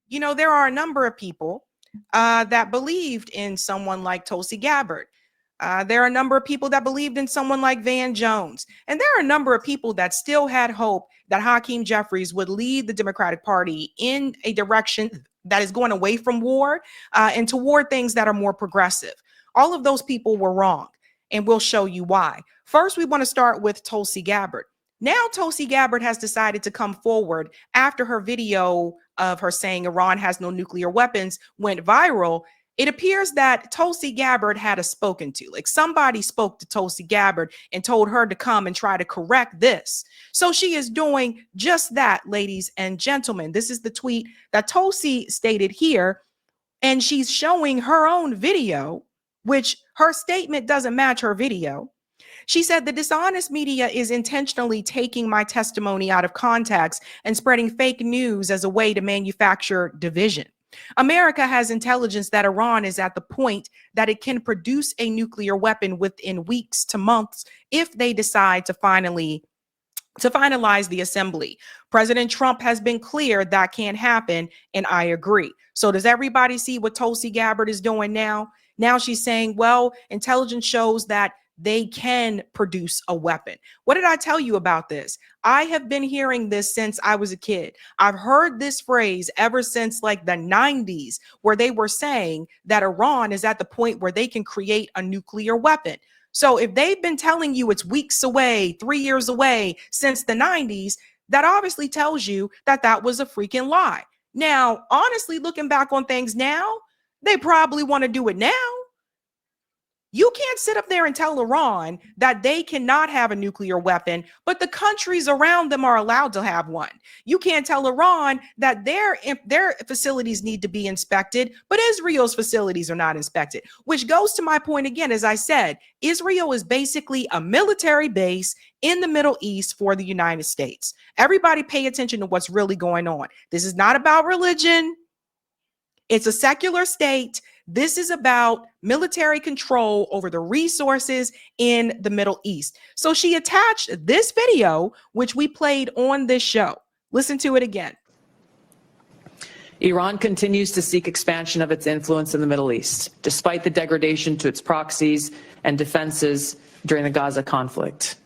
You know, there are a number of people that believed in someone like Tulsi Gabbard. There are a number of people that believed in someone like Van Jones. And there are a number of people that still had hope that Hakeem Jeffries would lead the Democratic Party in a direction that is going away from war and toward things that are more progressive. All of those people were wrong, and we'll show you why. First, we want to start with Tulsi Gabbard. Now, Tulsi Gabbard has decided to come forward after her video of her saying Iran has no nuclear weapons went viral. It appears that Tulsi Gabbard had a spoken to, like somebody spoke to Tulsi Gabbard and told her to come and try to correct this. So she is doing just that, ladies and gentlemen. This is the tweet that Tulsi stated here, and she's showing her own video, which her statement doesn't match her video. She said the dishonest media is intentionally taking my testimony out of context and spreading fake news as a way to manufacture division. America has intelligence that Iran is at the point that it can produce a nuclear weapon within weeks to months if they decide to finalize the assembly. President Trump has been clear that can't happen, and I agree. So does everybody see what Tulsi Gabbard is doing now? Now she's saying, well, intelligence shows that they can produce a weapon. What did I tell you about this? I have been hearing this since I was a kid. I've heard this phrase ever since like the 90s, where they were saying that Iran is at the point where they can create a nuclear weapon. So if they've been telling you it's weeks away, 3 years away since the 90s, that obviously tells you that that was a freaking lie. Now, honestly, looking back on things now, they probably want to do it now. You can't sit up there and tell Iran that they cannot have a nuclear weapon, but the countries around them are allowed to have one. You can't tell Iran that their facilities need to be inspected, but Israel's facilities are not inspected, which goes to my point again. As I said, Israel is basically a military base in the Middle East for the United States. Everybody pay attention to what's really going on. This is not about religion. It's a secular state. This is about military control over the resources in the Middle East. So she attached this video, which we played on this show. Listen to it again. Iran continues to seek expansion of its influence in the Middle East, despite the degradation to its proxies and defenses during the Gaza conflict.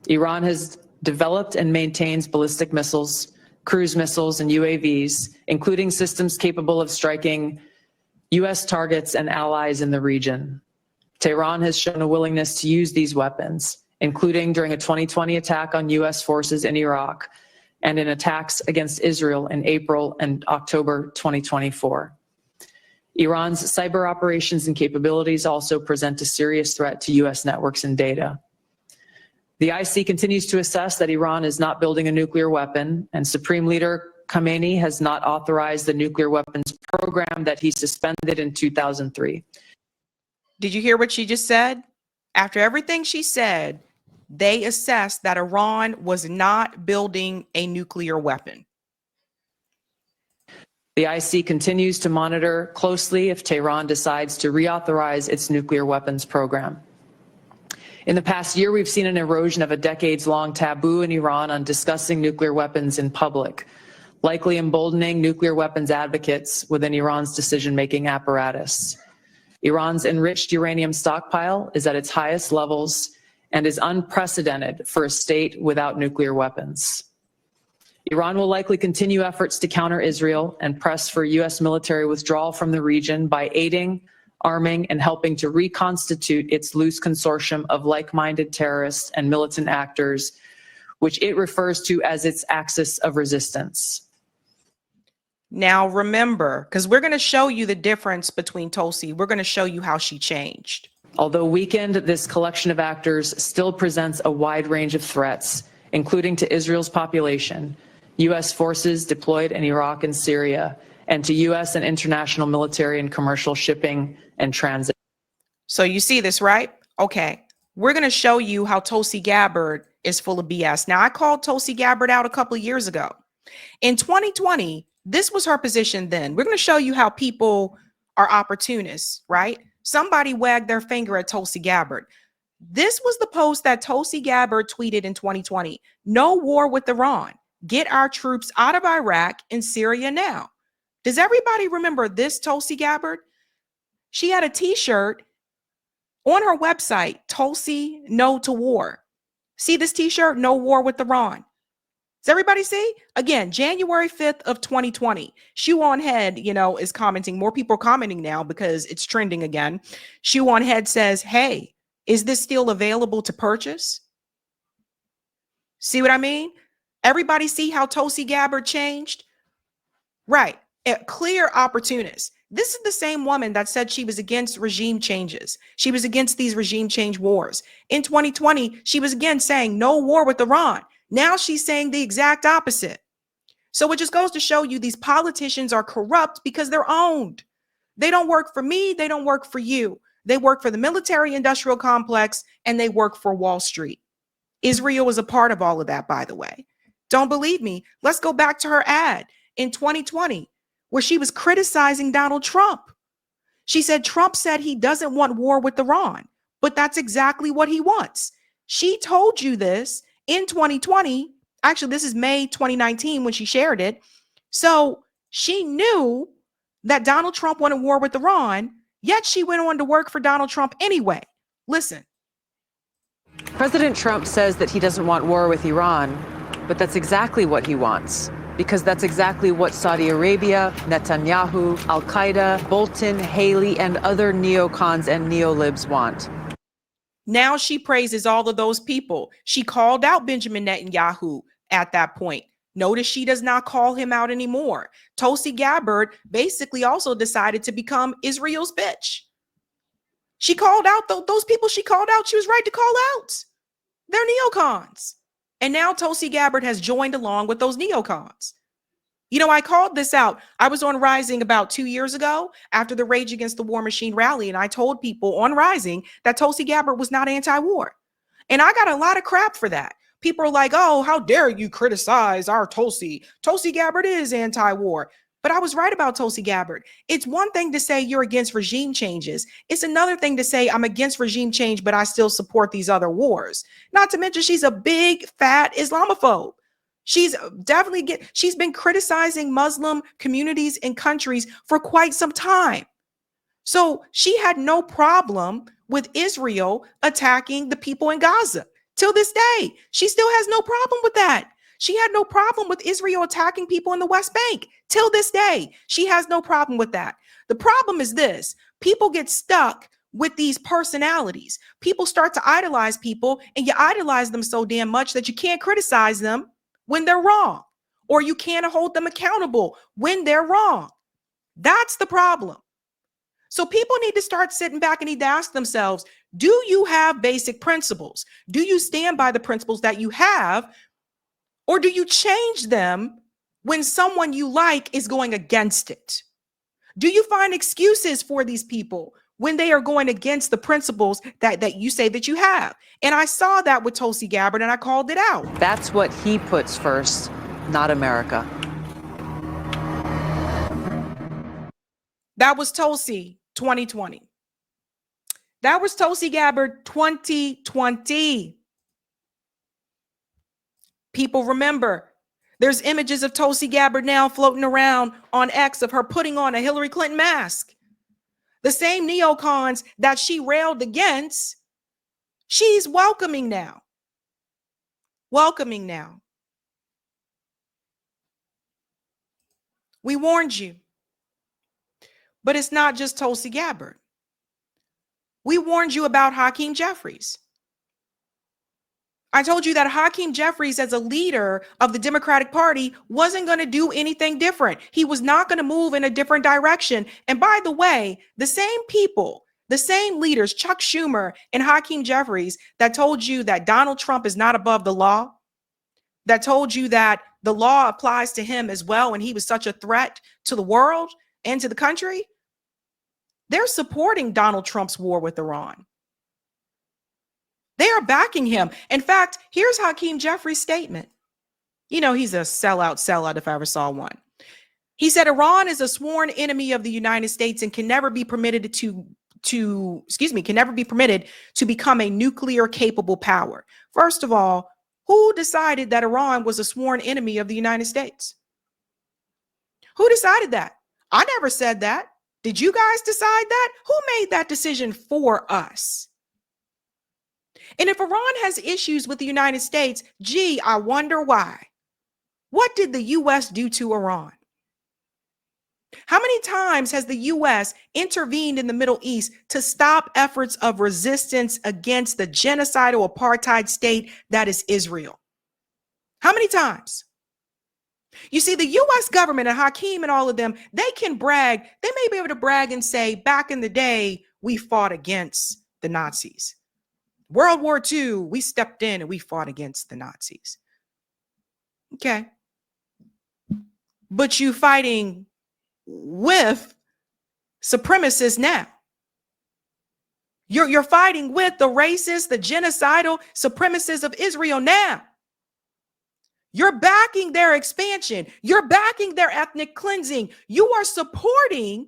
Iran has developed and maintains ballistic missiles, cruise missiles, and UAVs, including systems capable of striking U.S. targets and allies in the region. Tehran has shown a willingness to use these weapons, including during a 2020 attack on U.S. forces in Iraq and in attacks against Israel in April and October 2024. Iran's cyber operations and capabilities also present a serious threat to U.S. networks and data. The IC continues to assess that Iran is not building a nuclear weapon, and Supreme Leader Khamenei has not authorized the nuclear weapons program that he suspended in 2003. Did you hear what she just said? After everything she said, they assessed that Iran was not building a nuclear weapon. The IC continues to monitor closely if Tehran decides to reauthorize its nuclear weapons program. In the past year, we've seen an erosion of a decades-long taboo in Iran on discussing nuclear weapons in public, likely emboldening nuclear weapons advocates within Iran's decision-making apparatus. Iran's enriched uranium stockpile is at its highest levels and is unprecedented for a state without nuclear weapons. Iran will likely continue efforts to counter Israel and press for U.S. military withdrawal from the region by aiding, arming, and helping to reconstitute its loose consortium of like-minded terrorists and militant actors, which it refers to as its axis of resistance. Now, remember, because we're going to show you the difference between Tulsi. We're going to show you how she changed. Although weakened, this collection of actors still presents a wide range of threats, including to Israel's population, U.S. forces deployed in Iraq and Syria, and to U.S. and international military and commercial shipping and transit. So you see this, right? Okay. We're going to show you how Tulsi Gabbard is full of BS. Now, I called Tulsi Gabbard out a couple of years ago. In 2020, this was her position then. We're going to show you how people are opportunists, right? Somebody wagged their finger at Tulsi Gabbard. This was the post that Tulsi Gabbard tweeted in 2020. No war with Iran. get our troops out of Iraq and Syria now. Does everybody remember this Tulsi Gabbard? She had a t-shirt on her website, Tulsi No to War. See this t-shirt, No War with Iran. Does everybody see? Again, January 5th of 2020. Shoe on Head, is commenting. More people are commenting now because it's trending again. Shoe on Head says, hey, is this still available to purchase? See what I mean? Everybody see how Tulsi Gabbard changed? Right. A clear opportunist. This is the same woman that said she was against regime changes. She was against these regime change wars. In 2020, she was again saying no war with Iran. Now she's saying the exact opposite. So it just goes to show you these politicians are corrupt because they're owned. They don't work for me. They don't work for you. They work for the military industrial complex and they work for Wall Street. Israel is a part of all of that, by the way. Don't believe me? Let's go back to her ad in 2020 where she was criticizing Donald Trump. She said Trump said he doesn't want war with Iran, but that's exactly what he wants. She told you this in 2020. Actually, this is May 2019 when she shared it. So she knew that Donald Trump wanted war with Iran, yet she went on to work for Donald Trump anyway. Listen. President Trump says that he doesn't want war with Iran, but that's exactly what he wants. Because that's exactly what Saudi Arabia, Netanyahu, Al-Qaeda, Bolton, Haley, and other neocons and neolibs want. Now she praises all of those people. She called out Benjamin Netanyahu at that point. Notice she does not call him out anymore. Tulsi Gabbard basically also decided to become Israel's bitch. She called out those people she called out. She was right to call out. They're neocons. And now Tulsi Gabbard has joined along with those neocons. I called this out. I was on Rising about 2 years ago after the Rage Against the War Machine rally. And I told people on Rising that Tulsi Gabbard was not anti-war. And I got a lot of crap for that. People are like, oh, how dare you criticize our Tulsi? Tulsi Gabbard is anti-war. But I was right about Tulsi Gabbard. It's one thing to say you're against regime changes. It's another thing to say I'm against regime change, but I still support these other wars. Not to mention she's a big, fat Islamophobe. She's been criticizing Muslim communities and countries for quite some time. So she had no problem with Israel attacking the people in Gaza. Till this day, she still has no problem with that. She had no problem with Israel attacking people in the West Bank. Till this day, she has no problem with that. The problem is this: people get stuck with these personalities. People start to idolize people, and you idolize them so damn much that you can't criticize them when they're wrong, or you can't hold them accountable when they're wrong. That's the problem. So people need to start sitting back and need to ask themselves, do you have basic principles? Do you stand by the principles that you have? Or do you change them when someone you like is going against it? Do you find excuses for these people when they are going against the principles that you say that you have? And I saw that with Tulsi Gabbard and I called it out. That's what he puts first, not America. That was Tulsi 2020. That was Tulsi Gabbard 2020. People remember, there's images of Tulsi Gabbard now floating around on X of her putting on a Hillary Clinton mask. The same neocons that she railed against, she's welcoming now. Welcoming now. We warned you. But it's not just Tulsi Gabbard. We warned you about Hakeem Jeffries. I told you that Hakeem Jeffries, as a leader of the Democratic Party, wasn't going to do anything different. He was not going to move in a different direction. And by the way, the same people, the same leaders, Chuck Schumer and Hakeem Jeffries, that told you that Donald Trump is not above the law, that told you that the law applies to him as well, and he was such a threat to the world and to the country, they're supporting Donald Trump's war with Iran. They are backing him. In fact, here's Hakeem Jeffries' statement. He's a sellout if I ever saw one. He said, Iran is a sworn enemy of the United States and can never be permitted to become a nuclear capable power. First of all, Who decided that Iran was a sworn enemy of the United States? Who decided that? I never said that. Did you guys decide that? Who made that decision for us? And if Iran has issues with the United States, gee, I wonder why. What did the U.S. do to Iran? How many times has the U.S. intervened in the Middle East to stop efforts of resistance against the genocidal apartheid state that is Israel? How many times? You see, the U.S. government and Hakeem and all of them, they can brag. They may be able to brag and say, back in the day, we fought against the Nazis. World War II, we stepped in and we fought against the Nazis. Okay. But you fighting with supremacists now. You're fighting with the racist, the genocidal supremacists of Israel now. You're backing their expansion. You're backing their ethnic cleansing. You are supporting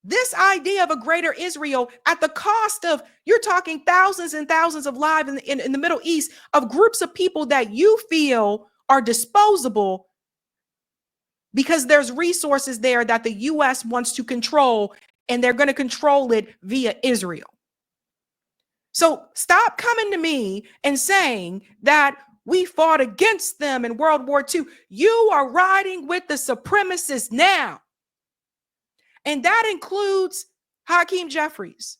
this idea of a greater Israel at the cost of, you're talking thousands and thousands of lives in the Middle East of groups of people that you feel are disposable because there's resources there that the U.S. wants to control, and they're going to control it via Israel. So stop coming to me and saying that we fought against them in World War II. You are riding with the supremacists now. And that includes Hakeem Jeffries.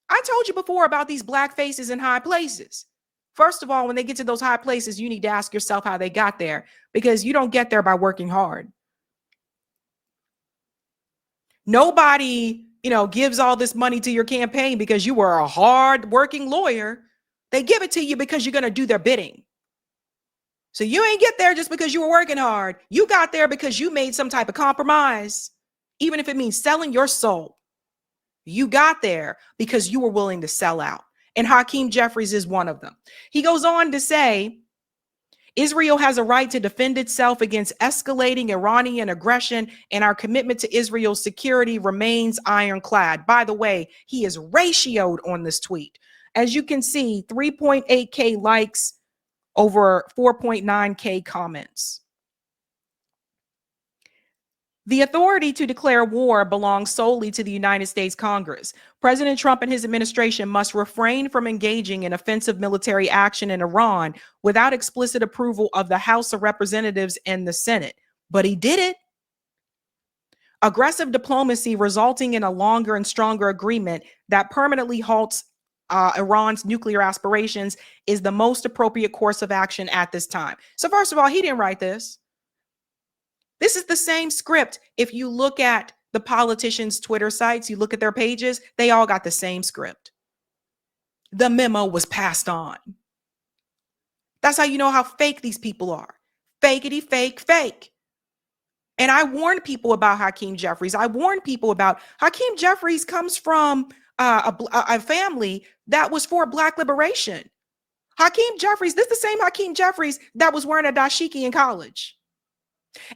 I told you before about these black faces in high places. First of all, when they get to those high places, you need to ask yourself how they got there, because you don't get there by working hard. Nobody, gives all this money to your campaign because you were a hard-working lawyer. They give it to you because you're going to do their bidding. So you ain't get there just because you were working hard. You got there because you made some type of compromise, even if it means selling your soul. You got there because you were willing to sell out. And Hakeem Jeffries is one of them. He goes on to say, Israel has a right to defend itself against escalating Iranian aggression, and our commitment to Israel's security remains ironclad. By the way, he is ratioed on this tweet. As you can see, 3.8K likes, over 4.9K comments. The authority to declare war belongs solely to the United States Congress. President Trump and his administration must refrain from engaging in offensive military action in Iran without explicit approval of the House of Representatives and the Senate. But he did it. Aggressive diplomacy resulting in a longer and stronger agreement that permanently halts Iran's nuclear aspirations is the most appropriate course of action at this time. So first of all, he didn't write this. This is the same script. If you look at the politicians' Twitter sites, you look at their pages, they all got the same script. The memo was passed on. That's how you know how fake these people are. Fakety, fake, fake. And I warned people about Hakeem Jeffries. I warned people about Hakeem Jeffries comes from a family that was for Black liberation. Hakeem Jeffries, this is the same Hakeem Jeffries that was wearing a dashiki in college.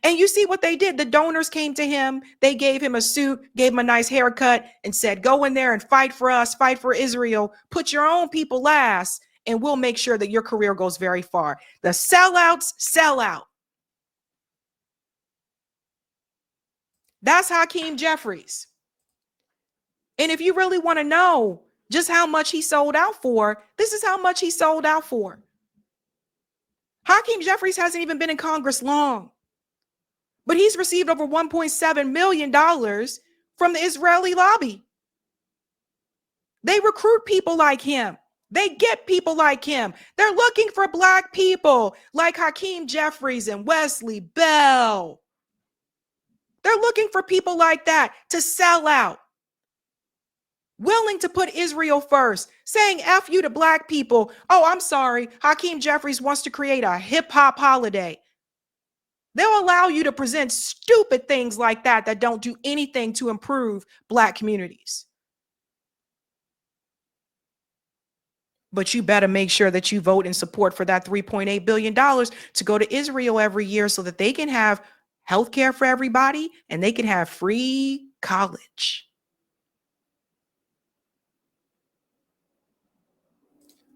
And you see what they did. The donors came to him. They gave him a suit, gave him a nice haircut, and said, go in there and fight for us, fight for Israel, put your own people last, and we'll make sure that your career goes very far. The sellouts sell out. That's Hakeem Jeffries. And if you really want to know just how much he sold out for, this is how much he sold out for. Hakeem Jeffries hasn't even been in Congress long, but he's received over $1.7 million from the Israeli lobby. They recruit people like him. They get people like him. They're looking for Black people like Hakeem Jeffries and Wesley Bell. They're looking for people like that to sell out, willing to put Israel first, saying F you to Black people. Oh, I'm sorry. Hakeem Jeffries wants to create a hip hop holiday. They'll allow you to present stupid things like that that don't do anything to improve Black communities. But you better make sure that you vote in support for that $3.8 billion to go to Israel every year so that they can have health care for everybody and they can have free college.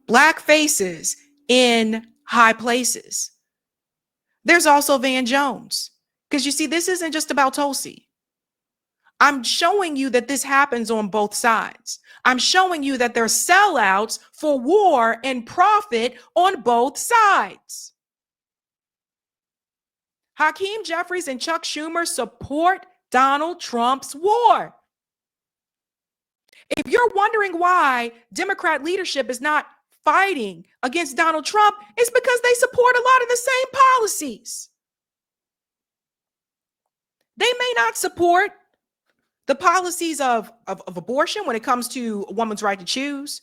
Black faces in high places. There's also Van Jones. Because you see, this isn't just about Tulsi. I'm showing you that this happens on both sides. I'm showing you that there's sellouts for war and profit on both sides. Hakeem Jeffries and Chuck Schumer support Donald Trump's war. If you're wondering why Democrat leadership is not fighting against Donald Trump, it's because they support a lot of the same policies. They may not support the policies of abortion when it comes to a woman's right to choose.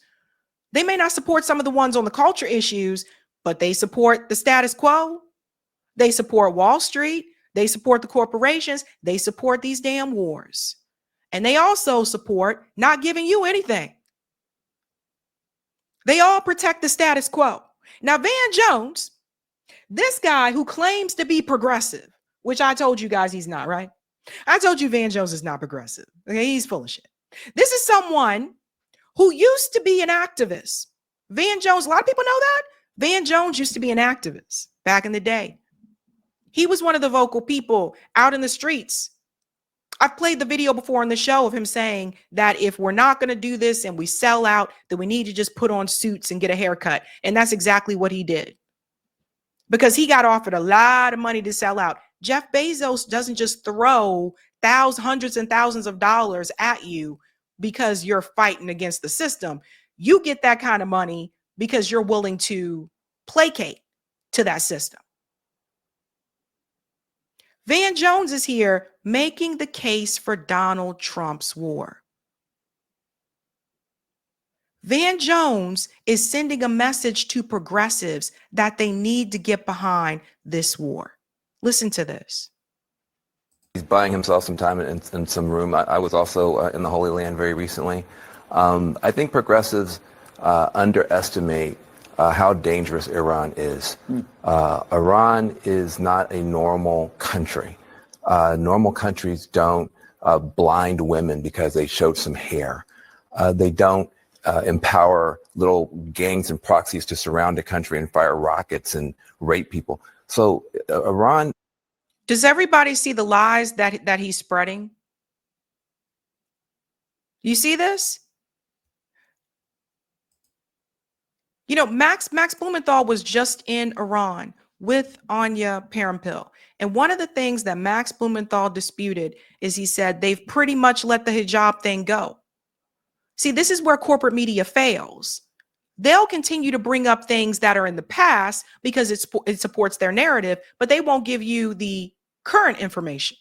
They may not support some of the ones on the culture issues, but they support the status quo. They support Wall Street. They support the corporations. They support these damn wars. And they also support not giving you anything. They all protect the status quo. Now, Van Jones, this guy who claims to be progressive, which I told you guys he's not, right? I told you Van Jones is not progressive. Okay, he's full of shit. This is someone who used to be an activist. Van Jones, a lot of people know that. Van Jones used to be an activist back in the day. He was one of the vocal people out in the streets. I've played the video before on the show of him saying that if we're not going to do this and we sell out, then we need to just put on suits and get a haircut. And that's exactly what he did. Because he got offered a lot of money to sell out. Jeff Bezos doesn't just throw hundreds and thousands of dollars at you because you're fighting against the system. You get that kind of money because you're willing to placate to that system. Van Jones is here making the case for Donald Trump's war. Van Jones is sending a message to progressives that they need to get behind this war. Listen to this. He's buying himself some time in some room. I was also in the Holy Land very recently. I think progressives underestimate how dangerous Iran is. Iran is not a normal country. Normal countries don't blind women because they showed some hair. They don't empower little gangs and proxies to surround a country and fire rockets and rape people. So Iran. Does everybody see the lies that he's spreading? You see this? You know, Max Blumenthal was just in Iran with Anya Parampil. And one of the things that Max Blumenthal disputed is he said they've pretty much let the hijab thing go. See, this is where corporate media fails. They'll continue to bring up things that are in the past because it supports their narrative, but they won't give you the current information.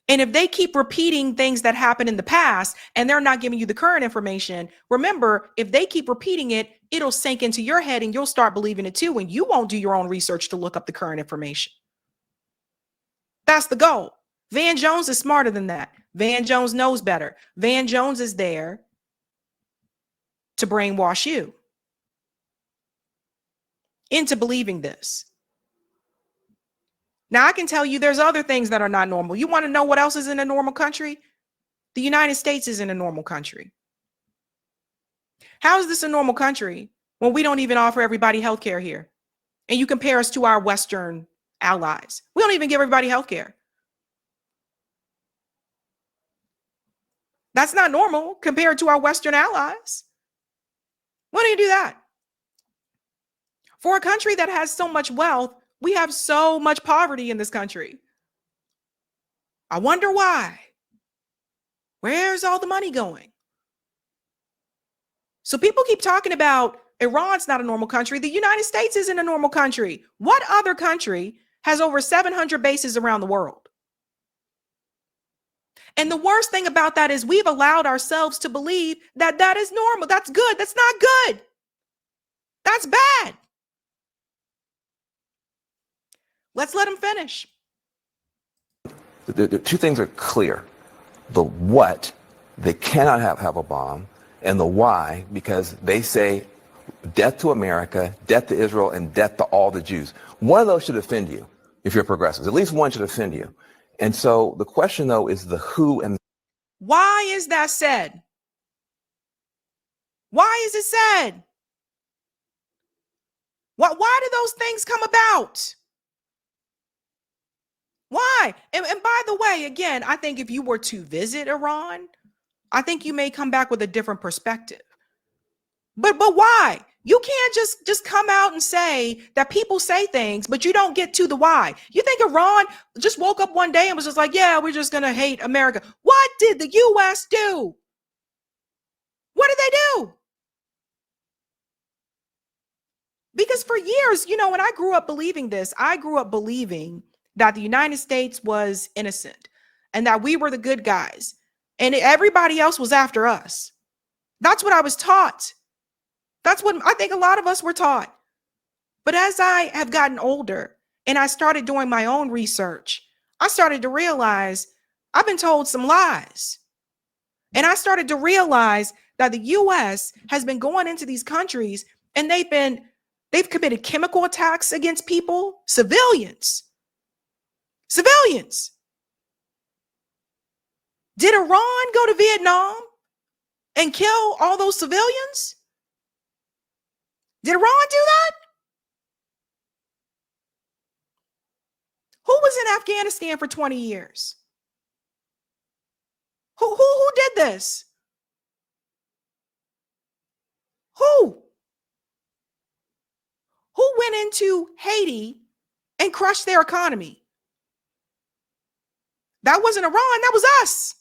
And if they keep repeating things that happened in the past and they're not giving you the current information, remember, if they keep repeating it, it'll sink into your head and you'll start believing it too, and you won't do your own research to look up the current information. That's the goal. Van Jones is smarter than that. Van Jones knows better. Van Jones is there to brainwash you into believing this. Now, I can tell you there's other things that are not normal. You want to know what else is in a normal country? The United States is in a normal country. How is this a normal country when we don't even offer everybody health care here? And you compare us to our Western allies. We don't even give everybody health care. That's not normal compared to our Western allies. Why do you do that? For a country that has so much wealth, we have so much poverty in this country. I wonder why. Where's all the money going? So people keep talking about Iran's not a normal country. The United States isn't a normal country. What other country has over 700 bases around the world? And the worst thing about that is we've allowed ourselves to believe that that is normal. That's good. That's not good. That's bad. Let's let him finish. The two things are clear. The what, they cannot have a bomb, and the why, because they say death to America, death to Israel, and death to all the Jews. One of those should offend you if you're progressives. At least one should offend you. And so the question, though, is the who and why is that said? Why is it said? Why do those things come about? Why? And by the way, again, I think if you were to visit Iran, I think you may come back with a different perspective. But why? You can't just come out and say that people say things, but you don't get to the why. You think Iran just woke up one day and was just like, yeah, we're just going to hate America. What did the U.S. do? What did they do? Because for years, when I grew up believing this, I grew up believing that the United States was innocent and that we were the good guys and everybody else was after us. That's what I was taught. That's what I think a lot of us were taught. But as I have gotten older and I started doing my own research, I started to realize I've been told some lies. And I started to realize that the U.S. has been going into these countries and they've committed chemical attacks against people, civilians. Did Iran go to Vietnam and kill all those civilians? Did Iran do that? Who was in Afghanistan for 20 years? Who did this? Who went into Haiti and crushed their economy? That wasn't Iran, that was us.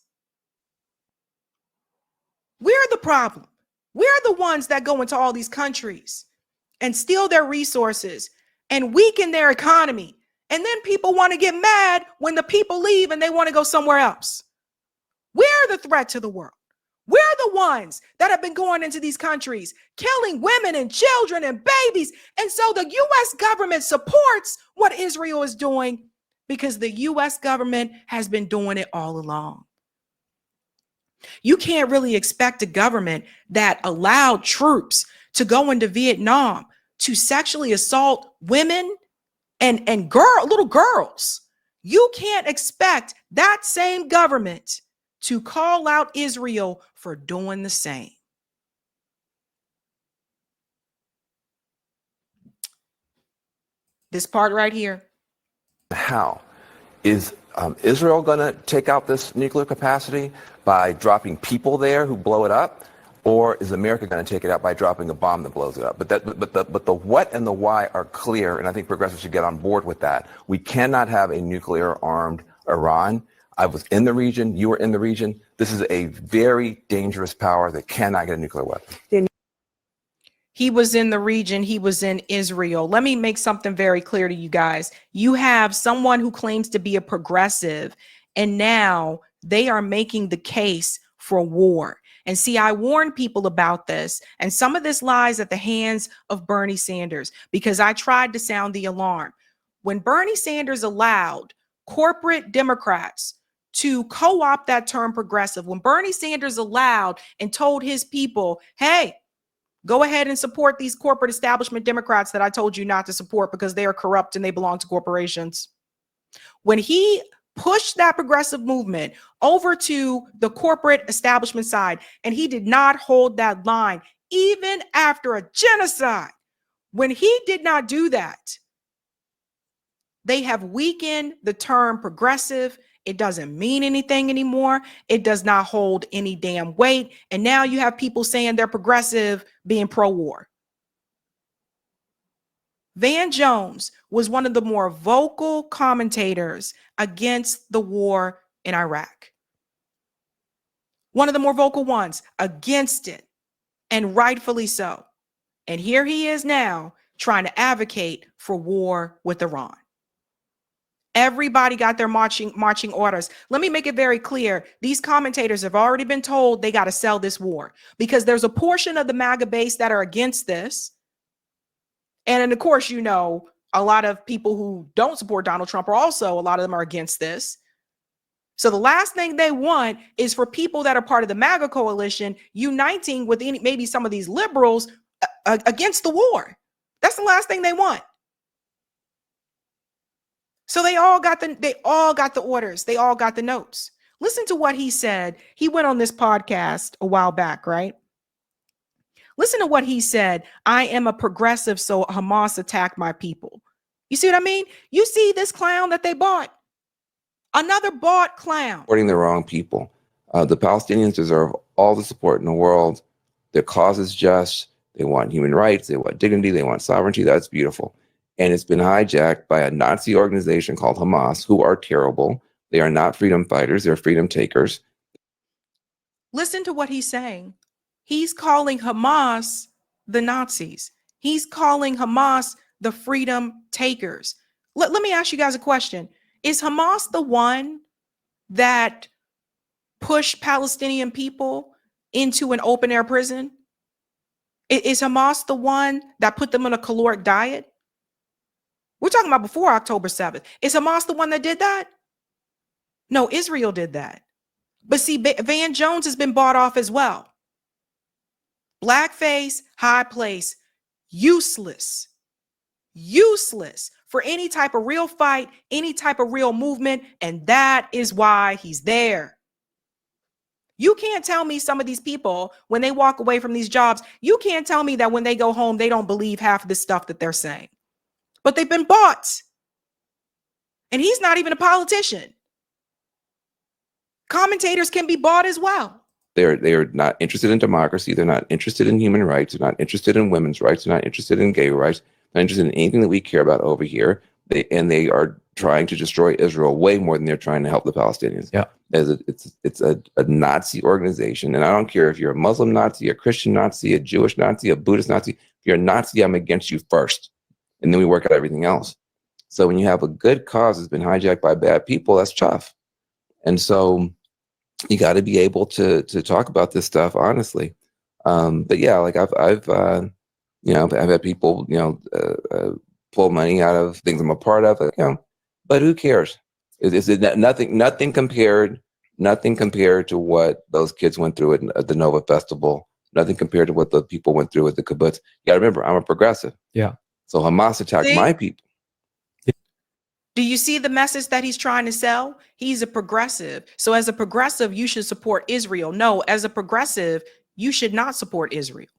We're the problem. We're the ones that go into all these countries and steal their resources and weaken their economy. And then people want to get mad when the people leave and they want to go somewhere else. We're the threat to the world. We're the ones that have been going into these countries, killing women and children and babies. And so the U.S. government supports what Israel is doing because the U.S. government has been doing it all along. You can't really expect a government that allowed troops to go into Vietnam to sexually assault women and little girls. You can't expect that same government to call out Israel for doing the same. This part right here. How is Israel going to take out this nuclear capacity by dropping people there who blow it up, or is America going to take it out by dropping a bomb that blows it up? But the what and the why are clear, and I think progressives should get on board with that. We cannot have a nuclear-armed Iran. I was in the region. You were in the region. This is a very dangerous power that cannot get a nuclear weapon. He was in the region. He was in Israel. Let me make something very clear to you guys. You have someone who claims to be a progressive, and now they are making the case for war. And see, I warned people about this, and some of this lies at the hands of Bernie Sanders because I tried to sound the alarm. When Bernie Sanders allowed corporate Democrats to co-opt that term progressive, when Bernie Sanders allowed and told his people, hey, go ahead and support these corporate establishment Democrats that I told you not to support because they are corrupt and they belong to corporations. When he pushed that progressive movement over to the corporate establishment side, and he did not hold that line, even after a genocide, when he did not do that, they have weakened the term progressive. It doesn't mean anything anymore. It does not hold any damn weight. And now you have people saying they're progressive being pro-war. Van Jones was one of the more vocal commentators against the war in Iraq. One of the more vocal ones against it, and rightfully so. And here he is now trying to advocate for war with Iran. Everybody got their marching orders. Let me make it very clear. These commentators have already been told they got to sell this war because there's a portion of the MAGA base that are against this. And of course, you know, a lot of people who don't support Donald Trump are also, a lot of them are against this. So the last thing they want is for people that are part of the MAGA coalition uniting with maybe some of these liberals against the war. That's the last thing they want. So they all got the orders. They all got the notes. Listen to what he said. He went on this podcast a while back, right? Listen to what he said. I am a progressive, so Hamas attacked my people. You see what I mean? You see this clown that they bought? Another bought clown. Supporting the wrong people. The Palestinians deserve all the support in the world. Their cause is just. They want human rights. They want dignity. They want sovereignty. That's beautiful. And it's been hijacked by a Nazi organization called Hamas, who are terrible. They are not freedom fighters. They're freedom takers. Listen to what he's saying. He's calling Hamas the Nazis. He's calling Hamas the freedom takers. Let me ask you guys a question. Is Hamas the one that pushed Palestinian people into an open air prison? Is Hamas the one that put them on a caloric diet? We're talking about before October 7th. Is Hamas the one that did that? No, Israel did that. But see, Van Jones has been bought off as well. Blackface, high place, useless. Useless for any type of real fight, any type of real movement. And that is why he's there. You can't tell me some of these people, when they walk away from these jobs, you can't tell me that when they go home, they don't believe half of the stuff that they're saying. But they've been bought. And he's not even a politician. Commentators can be bought as well. They are not interested in democracy. They're not interested in human rights. They're not interested in women's rights. They're not interested in gay rights. They're not interested in anything that we care about over here. They are trying to destroy Israel way more than they're trying to help the Palestinians. Yeah, it's a Nazi organization, and I don't care if you're a Muslim Nazi, a Christian Nazi, a Jewish Nazi, a Buddhist Nazi. If you're a Nazi, I'm against you first, and then we work out everything else. So when you have a good cause that's been hijacked by bad people, that's tough. And so you got to be able to talk about this stuff honestly. But yeah, like I've had people pull money out of things I'm a part of, but who cares? Is it nothing compared to what those kids went through at the Nova Festival? Nothing compared to what the people went through at the kibbutz. You got to remember, I'm a progressive. yeah. So Hamas attacked my people. Do you see the message that he's trying to sell? He's a progressive. So as a progressive, you should support Israel. No, as a progressive, you should not support Israel.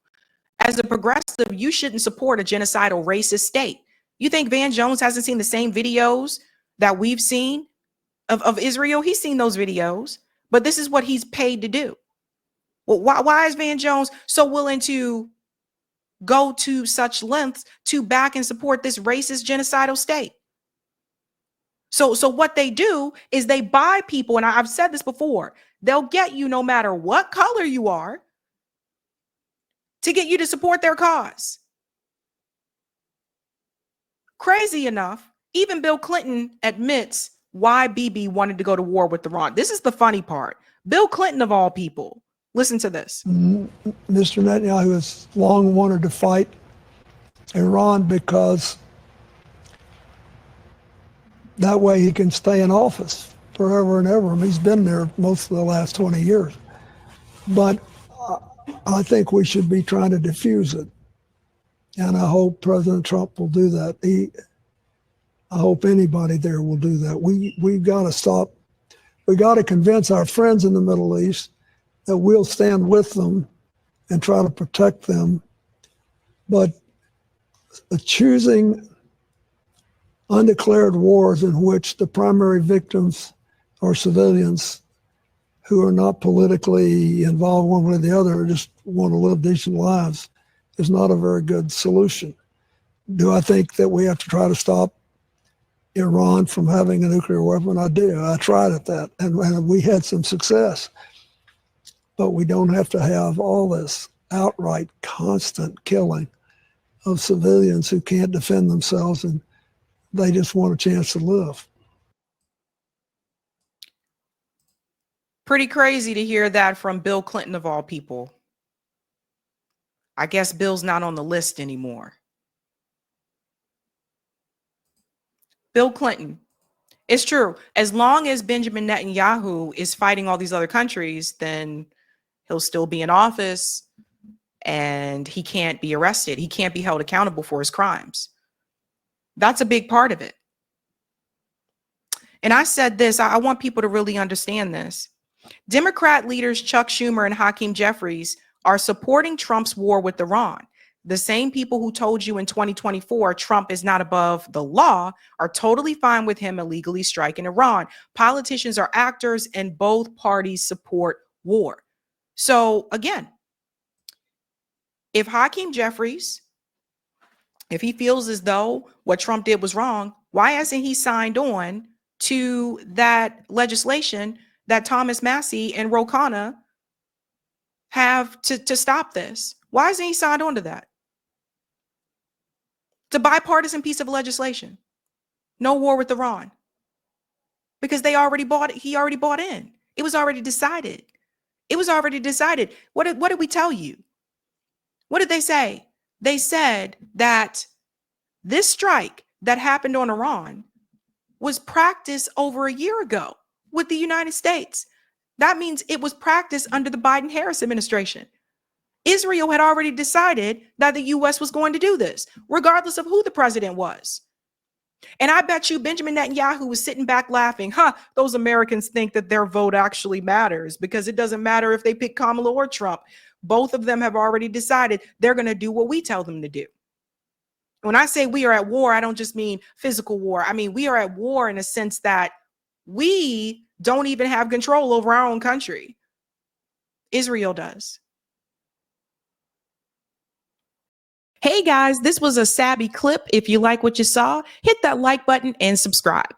As a progressive, you shouldn't support a genocidal racist state. You think Van Jones hasn't seen the same videos that we've seen of Israel? He's seen those videos, but this is what he's paid to do. Well, why is Van Jones so willing to go to such lengths to back and support this racist genocidal state? So what they do is they buy people, and I've said this before, they'll get you no matter what color you are to get you to support their cause. Crazy enough, even Bill Clinton admits why Bibi wanted to go to war with Iran. This is the funny part. Bill Clinton, of all people, listen to this. Mr. Netanyahu has long wanted to fight Iran because that way he can stay in office forever and ever. I mean, he's been there most of the last 20 years. But I think we should be trying to diffuse it. And I hope President Trump will do that. I hope anybody there will do that. We've got to stop. We got to convince our friends in the Middle East that we'll stand with them and try to protect them. But choosing undeclared wars in which the primary victims are civilians who are not politically involved one way or the other, or just want to live decent lives, is not a very good solution. Do I think that we have to try to stop Iran from having a nuclear weapon? I do. I tried at that, and we had some success. But we don't have to have all this outright, constant killing of civilians who can't defend themselves, and they just want a chance to live. Pretty crazy to hear that from Bill Clinton, of all people. I guess Bill's not on the list anymore. Bill Clinton. It's true. As long as Benjamin Netanyahu is fighting all these other countries, then he'll still be in office and he can't be arrested. He can't be held accountable for his crimes. That's a big part of it. And I said this, I want people to really understand this. Democrat leaders Chuck Schumer and Hakeem Jeffries are supporting Trump's war with Iran. The same people who told you in 2024 Trump is not above the law are totally fine with him illegally striking Iran. Politicians are actors and both parties support war. So again, if Hakeem Jeffries, if he feels as though what Trump did was wrong, why hasn't he signed on to that legislation that Thomas Massey and Ro Khanna have to stop this? Why hasn't he signed on to that? It's a bipartisan piece of legislation. No war with Iran. Because they already bought it. He already bought in. It was already decided. It was already decided. What did we tell you? What did they say? They said that this strike that happened on Iran was practiced over a year ago with the United States. That means it was practiced under the Biden-Harris administration. Israel had already decided that the U.S. was going to do this, regardless of who the president was. And I bet you Benjamin Netanyahu was sitting back laughing, those Americans think that their vote actually matters because it doesn't matter if they pick Kamala or Trump. Both of them have already decided they're going to do what we tell them to do. When I say we are at war, I don't just mean physical war. I mean, we are at war in a sense that we don't even have control over our own country. Israel does. Hey guys, this was a Sabby clip. If you like what you saw, hit that like button and subscribe.